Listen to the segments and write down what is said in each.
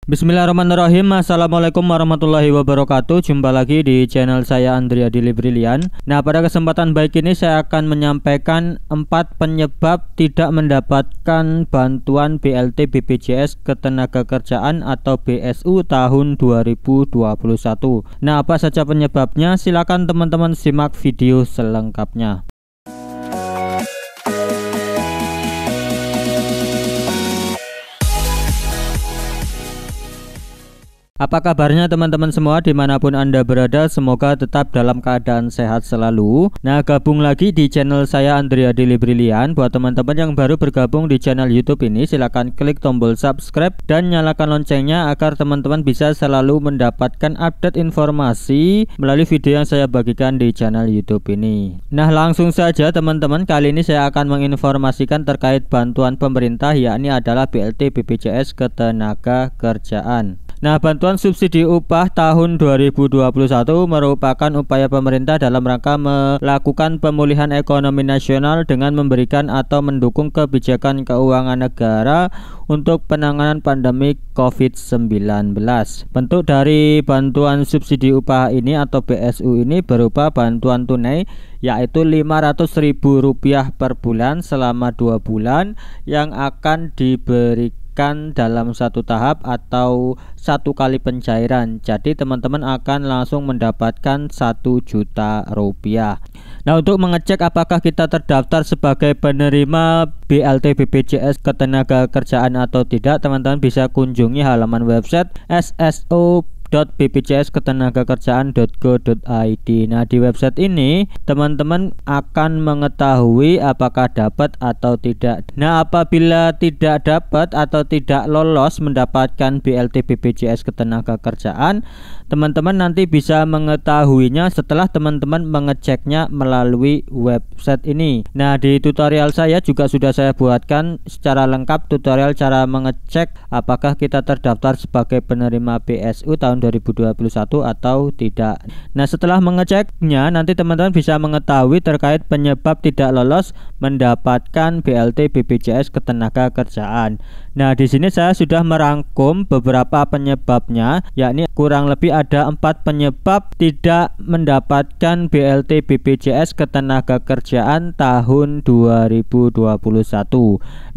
Bismillahirrahmanirrahim. Assalamualaikum warahmatullahi wabarakatuh. Jumpa lagi di channel saya Andrea Dili Brilian. Nah, pada kesempatan baik ini saya akan menyampaikan 4 penyebab tidak mendapatkan bantuan BLT BPJS Ketenagakerjaan atau BSU tahun 2021. Nah, apa saja penyebabnya? Silakan teman-teman simak video selengkapnya. Apa kabarnya teman-teman semua dimanapun Anda berada, semoga tetap dalam keadaan sehat selalu. Nah, gabung lagi di channel saya Andrea Dili Brilian. Buat teman-teman yang baru bergabung di channel YouTube ini, silahkan klik tombol subscribe dan nyalakan loncengnya agar teman-teman bisa selalu mendapatkan update informasi melalui video yang saya bagikan di channel YouTube ini. Nah, langsung saja teman-teman, kali ini saya akan menginformasikan terkait bantuan pemerintah, yakni adalah BLT BPJS Ketenagakerjaan. Nah, bantuan subsidi upah tahun 2021 merupakan upaya pemerintah dalam rangka melakukan pemulihan ekonomi nasional dengan memberikan atau mendukung kebijakan keuangan negara untuk penanganan pandemi COVID-19. Bentuk dari bantuan subsidi upah ini atau BSU ini berupa bantuan tunai, yaitu Rp500.000 per bulan selama 2 bulan yang akan diberikan dalam satu tahap atau satu kali pencairan. Jadi teman-teman akan langsung mendapatkan Rp1.000.000. Nah, untuk mengecek apakah kita terdaftar sebagai penerima BLT BPJS Ketenagakerjaan atau tidak, teman-teman bisa kunjungi halaman website sso.bpjsketenagakerjaan.go.id. Nah, di website ini teman-teman akan mengetahui apakah dapat atau tidak. Nah, apabila tidak dapat atau tidak lolos mendapatkan BLT BPJS Ketenagakerjaan, teman-teman nanti bisa mengetahuinya setelah teman-teman mengeceknya melalui website ini. Nah, di tutorial saya juga sudah saya buatkan secara lengkap tutorial cara mengecek apakah kita terdaftar sebagai penerima BSU tahun 2021 atau tidak. Nah, setelah mengeceknya nanti teman-teman bisa mengetahui terkait penyebab tidak lolos mendapatkan BLT BPJS Ketenagakerjaan. Nah, di sini saya sudah merangkum beberapa penyebabnya, yakni kurang lebih ada 4 penyebab tidak mendapatkan BLT BPJS Ketenagakerjaan tahun 2021.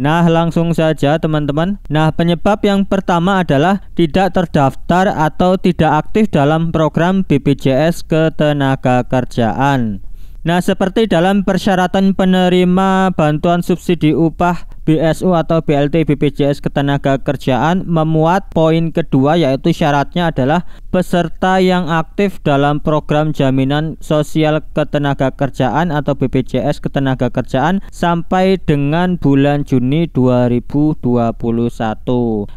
Nah, langsung saja teman-teman. Nah, penyebab yang pertama adalah tidak terdaftar atau tidak aktif dalam program BPJS Ketenagakerjaan. Nah, seperti dalam persyaratan penerima bantuan subsidi upah BSU atau BLT BPJS Ketenagakerjaan memuat poin kedua, yaitu syaratnya adalah peserta yang aktif dalam program jaminan sosial ketenagakerjaan atau BPJS Ketenagakerjaan sampai dengan bulan Juni 2021.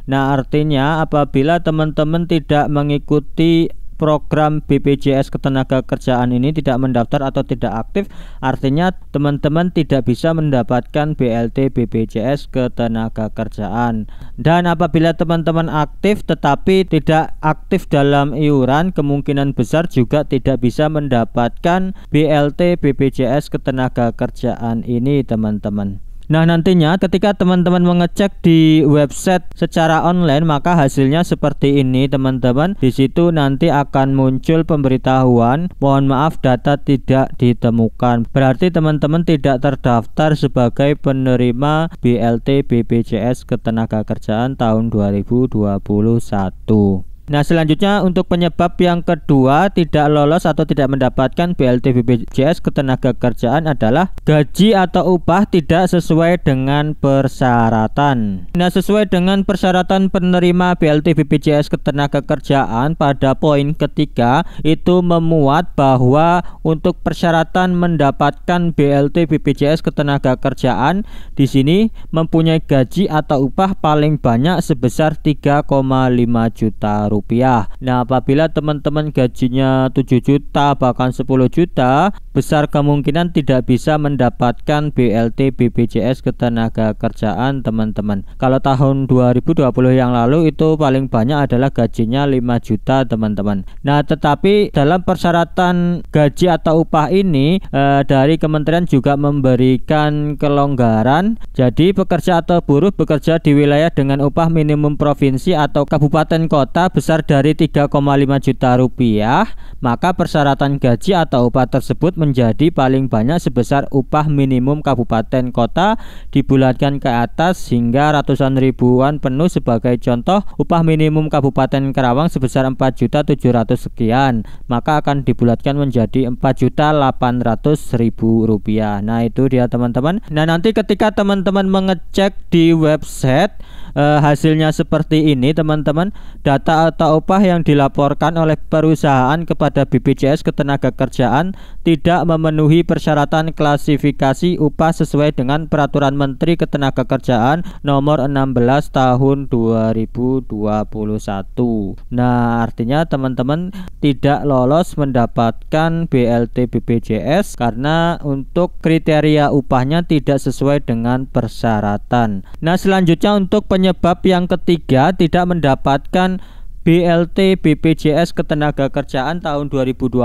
Nah, artinya apabila teman-teman tidak mengikuti program BPJS Ketenagakerjaan ini, tidak mendaftar atau tidak aktif, artinya teman-teman tidak bisa mendapatkan BLT BPJS Ketenagakerjaan. Dan apabila teman-teman aktif tetapi tidak aktif dalam iuran, kemungkinan besar juga tidak bisa mendapatkan BLT BPJS Ketenagakerjaan ini, teman-teman. Nah, nantinya ketika teman-teman mengecek di website secara online, maka hasilnya seperti ini, teman-teman. Di situ nanti akan muncul pemberitahuan, mohon maaf data tidak ditemukan. Berarti teman-teman tidak terdaftar sebagai penerima BLT BPJS Ketenagakerjaan tahun 2021. Nah, selanjutnya untuk penyebab yang kedua tidak lolos atau tidak mendapatkan BLT BPJS Ketenagakerjaan adalah gaji atau upah tidak sesuai dengan persyaratan. Nah, sesuai dengan persyaratan penerima BLT BPJS Ketenagakerjaan pada poin ketiga itu memuat bahwa untuk persyaratan mendapatkan BLT BPJS Ketenagakerjaan di sini mempunyai gaji atau upah paling banyak sebesar 3,5 juta rupiah. Nah, apabila teman-teman gajinya 7 juta bahkan 10 juta, besar kemungkinan tidak bisa mendapatkan BLT BPJS Ketenagakerjaan teman-teman. Kalau tahun 2020 yang lalu itu paling banyak adalah gajinya 5 juta teman-teman. Nah, tetapi dalam persyaratan gaji atau upah ini dari kementerian juga memberikan kelonggaran. Jadi pekerja atau buruh bekerja di wilayah dengan upah minimum provinsi atau kabupaten kota besar dari 3,5 juta rupiah, maka persyaratan gaji atau upah tersebut menjadi paling banyak sebesar upah minimum kabupaten kota dibulatkan ke atas hingga ratusan ribuan penuh. Sebagai contoh, upah minimum Kabupaten Karawang sebesar 4.700.000 sekian, maka akan dibulatkan menjadi 4.800.000 rupiah. Nah, itu dia teman-teman. Nah, nanti ketika teman-teman mengecek di website hasilnya seperti ini teman-teman, data atau upah yang dilaporkan oleh perusahaan kepada BPJS Ketenagakerjaan tidak memenuhi persyaratan klasifikasi upah sesuai dengan Peraturan Menteri Ketenagakerjaan nomor 16 tahun 2021. Nah, artinya teman-teman tidak lolos mendapatkan BLT BPJS karena untuk kriteria upahnya tidak sesuai dengan persyaratan. Nah, selanjutnya untuk penyebab yang ketiga tidak mendapatkan BLT BPJS Ketenagakerjaan tahun 2021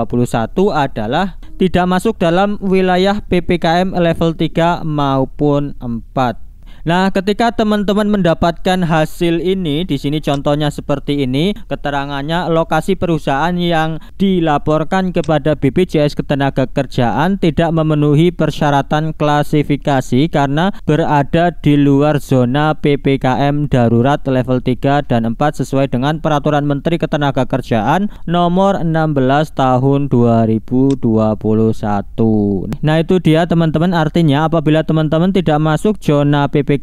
adalah tidak masuk dalam wilayah PPKM level 3 maupun 4. Nah, ketika teman-teman mendapatkan hasil ini, di sini contohnya seperti ini, keterangannya lokasi perusahaan yang dilaporkan kepada BPJS Ketenagakerjaan tidak memenuhi persyaratan klasifikasi karena berada di luar zona PPKM darurat level 3 dan 4 sesuai dengan Peraturan Menteri Ketenagakerjaan nomor 16 tahun 2021. Nah, itu dia teman-teman, artinya apabila teman-teman tidak masuk zona PPKM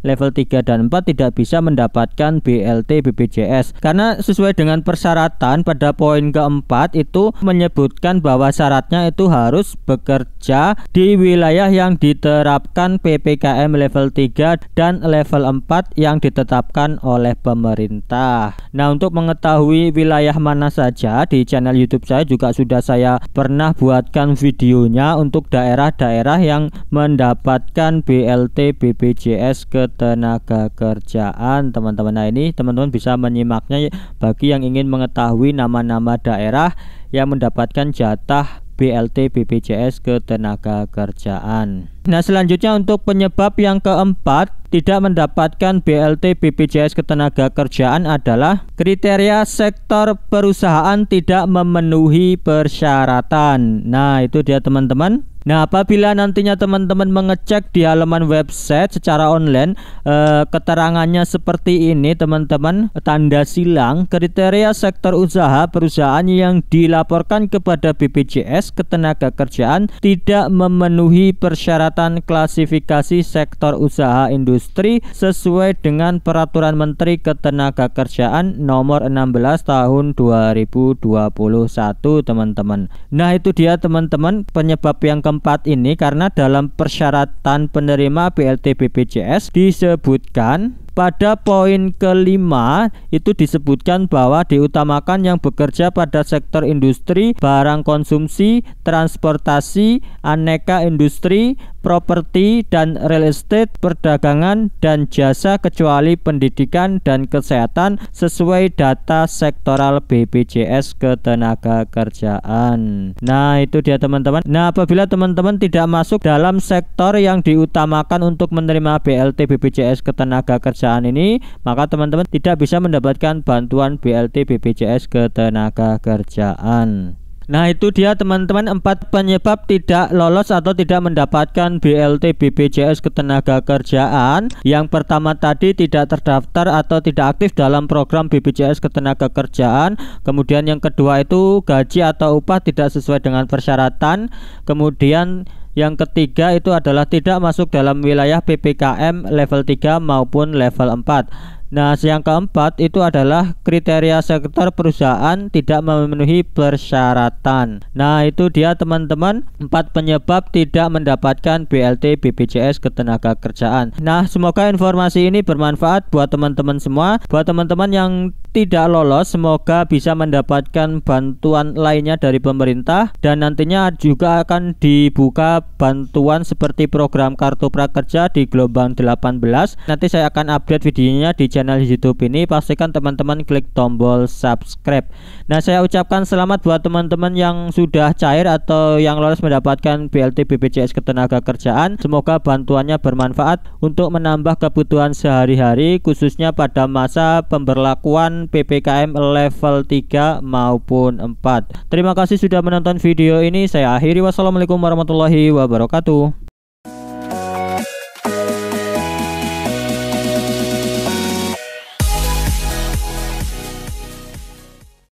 level 3 dan 4 tidak bisa mendapatkan BLT BPJS karena sesuai dengan persyaratan pada poin keempat itu menyebutkan bahwa syaratnya itu harus bekerja di wilayah yang diterapkan PPKM level 3 dan level 4 yang ditetapkan oleh pemerintah. Nah, untuk mengetahui wilayah mana saja, di channel YouTube saya juga sudah saya pernah buatkan videonya untuk daerah-daerah yang mendapatkan BLT BPJS Ketenagakerjaan teman-teman. Nah, ini teman-teman bisa menyimaknya bagi yang ingin mengetahui nama-nama daerah yang mendapatkan jatah BLT BPJS Ketenagakerjaan. Nah, selanjutnya untuk penyebab yang keempat tidak mendapatkan BLT BPJS Ketenagakerjaan adalah kriteria sektor perusahaan tidak memenuhi persyaratan. Nah, itu dia teman-teman. Nah, apabila nantinya teman-teman mengecek di halaman website secara online, keterangannya seperti ini teman-teman, tanda silang kriteria sektor usaha perusahaan yang dilaporkan kepada BPJS Ketenagakerjaan tidak memenuhi persyaratan klasifikasi sektor usaha industri sesuai dengan Peraturan Menteri Ketenagakerjaan nomor 16 tahun 2021 teman-teman. Nah, itu dia teman-teman penyebab yang keempat ini, karena dalam persyaratan penerima BLT BPJS disebutkan pada poin kelima itu disebutkan bahwa diutamakan yang bekerja pada sektor industri, barang konsumsi, transportasi, aneka industri, properti dan real estate, perdagangan dan jasa kecuali pendidikan dan kesehatan sesuai data sektoral BPJS Ketenagakerjaan. Nah, itu dia teman-teman. Nah, apabila teman-teman tidak masuk dalam sektor yang diutamakan untuk menerima BLT BPJS Ketenagakerjaan ini, maka teman-teman tidak bisa mendapatkan bantuan BLT BPJS Ketenagakerjaan. Nah, itu dia teman-teman 4 penyebab tidak lolos atau tidak mendapatkan BLT BPJS Ketenagakerjaan. Yang pertama tadi tidak terdaftar atau tidak aktif dalam program BPJS Ketenagakerjaan. Kemudian yang kedua itu gaji atau upah tidak sesuai dengan persyaratan. Kemudian yang ketiga itu adalah tidak masuk dalam wilayah PPKM level 3 maupun level 4. Nah, yang keempat itu adalah kriteria sektor perusahaan tidak memenuhi persyaratan. Nah, itu dia teman-teman 4 penyebab tidak mendapatkan BLT BPJS Ketenagakerjaan. Nah, semoga informasi ini bermanfaat buat teman-teman semua. Buat teman-teman yang tidak lolos, semoga bisa mendapatkan bantuan lainnya dari pemerintah, dan nantinya juga akan dibuka bantuan seperti program Kartu Prakerja di gelombang 18. Nanti saya akan update videonya di channel YouTube ini. Pastikan teman-teman klik tombol subscribe. Nah, saya ucapkan selamat buat teman-teman yang sudah cair atau yang lolos mendapatkan BLT BPJS Ketenagakerjaan. Semoga bantuannya bermanfaat untuk menambah kebutuhan sehari-hari, khususnya pada masa pemberlakuan PPKM level 3 maupun 4. Terima kasih sudah menonton video ini. Saya akhiri. Wassalamualaikum warahmatullahi wabarakatuh.